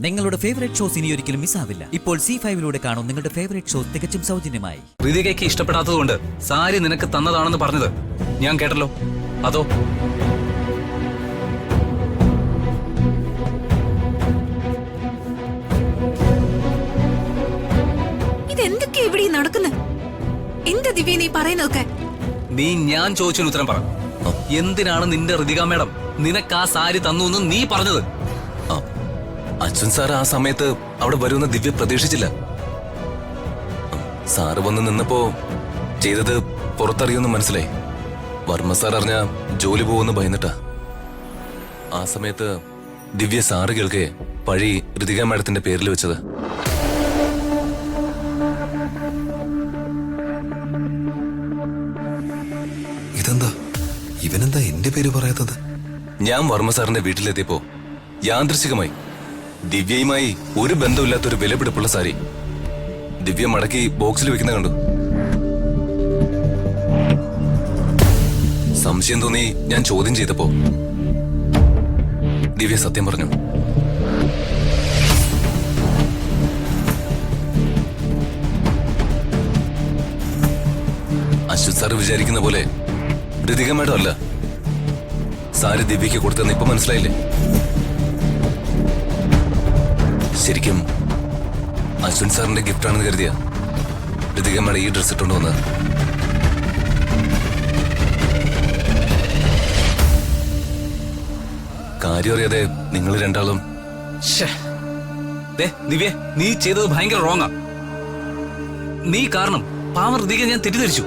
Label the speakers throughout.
Speaker 1: നിങ്ങളുടെ favourite shows ഇനി ഒരിക്കലും മിസ്സാവില്ല. ഇപ്പോൾ C5 കാണും നിങ്ങളുടെ ഫേവറേറ്റ് ഷോസ് തികച്ചും സൗജന്യമായി.
Speaker 2: ഹൃതികയ്ക്ക് ഇഷ്ടപ്പെടാത്തതുകൊണ്ട് സാരി നിനക്ക് തന്നതാണെന്ന് പറഞ്ഞത് ഞാൻ കേട്ടല്ലോ. അതോ
Speaker 3: ഇതെന്തൊക്കെയാ ഇവിടെ നടക്കുന്നത്? എന്താ ദിവ്യ നീ പറയുന്നതൊക്കെ?
Speaker 2: നീ ഞാൻ ചോദിച്ചതിന് ഉത്തരം പറ. എന്തിനാണ് നിന്റെ ഹൃതിക മേഡം നിനക്ക് ആ സാരി തന്നു എന്ന് നീ പറഞ്ഞത്?
Speaker 4: അച്ഛൻ സാർ ആ സമയത്ത് അവിടെ വരുമെന്ന് ദിവ്യ പ്രതീക്ഷിച്ചില്ല. സാറ് വന്ന് നിന്നപ്പോ ചെയ്തത് പുറത്തറിയുമെന്ന് മനസ്സിലായി. വർമ്മ സാർ അറിഞ്ഞ ജോലി പോകുമെന്ന് ഭയന്നിട്ടാ. ആ സമയത്ത് ദിവ്യ സാറ് കേൾക്കെ പഴി ഋതിക മാഡത്തിന്റെ പേരിൽ വെച്ചത്.
Speaker 5: ഇതെന്താ ഇവനെന്താ എന്റെ പേര് പറയാത്തത്?
Speaker 4: ഞാൻ വർമ്മ സാറിന്റെ വീട്ടിലെത്തിയപ്പോ യാദൃശികമായി ദിവ്യയുമായി ഒരു ബന്ധമില്ലാത്തൊരു വിലപിടിപ്പുള്ള സാരി ദിവ്യ മടക്കി ബോക്സിൽ വെക്കുന്ന കണ്ടു. സംശയം തോന്നി ഞാൻ ചോദ്യം ചെയ്തപ്പോ ദിവ്യ സത്യം പറഞ്ഞു. അശ്വത് സാറ് വിചാരിക്കുന്ന പോലെ ഋതിക മേഡം അല്ല സാരി ദിവ്യക്ക് കൊടുത്തെന്ന് ഇപ്പൊ മനസ്സിലായില്ലേ? ശരിക്കും അശ്വിൻ സാറിന്റെ ഗിഫ്റ്റ് ആണെന്ന് കരുതിയ ഋതിക മേഡം ഈ ഡ്രസ് ഇട്ടുണ്ടോ വന്നത്. കാര്യം അറിയാതെ നിങ്ങൾ രണ്ടാളും
Speaker 2: ദിവ്യ നീ ചെയ്തത് ഭയങ്കര റോങ്ങാ. നീ കാരണം പാവം ഋതിക ഞാൻ തെറ്റിദ്ധരിച്ചു.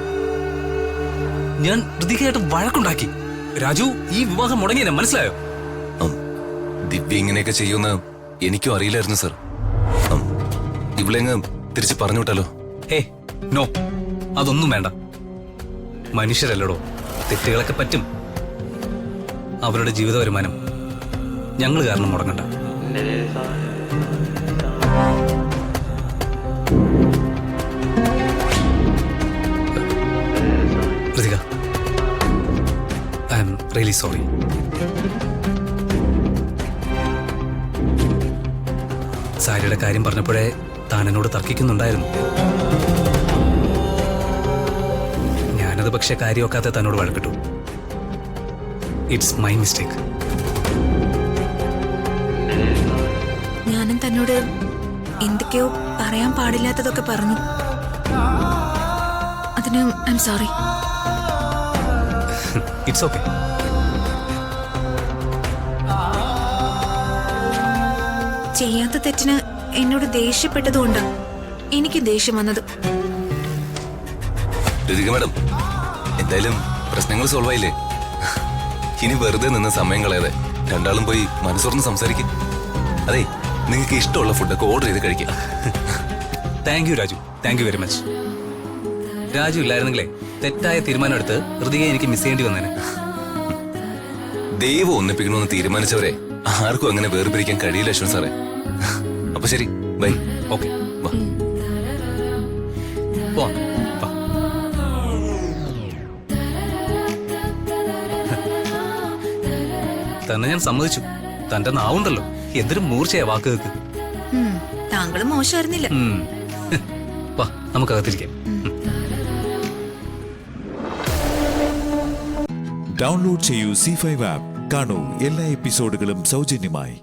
Speaker 2: ഞാൻ ഋതികയായിട്ട് വഴക്കുണ്ടാക്കി. രാജു ഈ വിവാഹം മുടങ്ങിയ മനസ്സിലായോ?
Speaker 4: ദിവ്യ ഇങ്ങനെയൊക്കെ ചെയ്യുമെന്ന് എനിക്കും അറിയില്ലായിരുന്നു സർ. ഇവളെങ്ങ് തിരിച്ച് പറഞ്ഞു വിട്ടാലോ?
Speaker 2: നോ, അതൊന്നും വേണ്ട. മനുഷ്യരല്ലടോ, തെറ്റുകളൊക്കെ പറ്റും. അവരുടെ ജീവിത വരുമാനം ഞങ്ങൾ കാരണം മുടങ്ങണ്ട. Ritika, I am really sorry. സാരിയുടെ കാര്യം പറഞ്ഞപ്പോഴേ താൻ എന്നോട് തർക്കിക്കുന്നുണ്ടായിരുന്നു. ഞാനത് പക്ഷെ കാര്യമൊക്കാത്ത തന്നോട് വഴക്കിട്ടു. It's my mistake.
Speaker 3: ഞാനും തന്നോട് എന്തൊക്കെയോ പറയാൻ പാടില്ലാത്തതൊക്കെ പറഞ്ഞു. അതിന് I am sorry.
Speaker 2: It's okay.
Speaker 3: ചെയ്യാത്ത തെറ്റിന് എന്നോട് ദേഷ്യപ്പെട്ടതുകൊണ്ട് എനിക്ക് ദേഷ്യം വന്നത്.
Speaker 4: ഋതിക മാഡം, എന്തായാലും പ്രശ്നങ്ങൾ സോൾവ് ആയില്ലേ? ഇനി വെറുതെ നിന്ന് സമയം കളയാതെ രണ്ടാളും പോയി മനസ്സുറന്ന് സംസാരിക്കും. അതെ, നിങ്ങൾക്ക് ഇഷ്ടമുള്ള ഫുഡൊക്കെ ഓർഡർ ചെയ്ത് കഴിക്കാം.
Speaker 2: Thank you Raju, thank you very much. Raju ഇല്ലായിരുന്നെങ്കിലേ തെറ്റായ തീരുമാനം എടുത്ത് ഋതികയെ എനിക്ക് മിസ് ചെയ്യേണ്ടി വന്നേനെ.
Speaker 4: ദൈവം ഒന്നിപ്പിക്കണമെന്ന് തീരുമാനിച്ചവരെ ആർക്കും അങ്ങനെ വേർപിരിക്കാൻ കഴിയില്ല അശ്വൻ സാറേ. അപ്പൊ ശരി, ബൈ.
Speaker 2: ഓക്കെ, തന്നെ ഞാൻ സമ്മതിച്ചു. തന്റെ നാവുണ്ടല്ലോ, എന്തൊരു മൂർച്ചയാ വാക്കുകൾക്ക്.
Speaker 3: താങ്കളും മോശമായിരുന്നില്ല.
Speaker 2: വാ, നമുക്കകത്തിരിക്കാം.
Speaker 6: ഡൗൺലോഡ് ചെയ്യൂ C5 ആപ്പ്. കാണൂ എല്ലാ എപ്പിസോഡുകളും സൗജന്യമായി.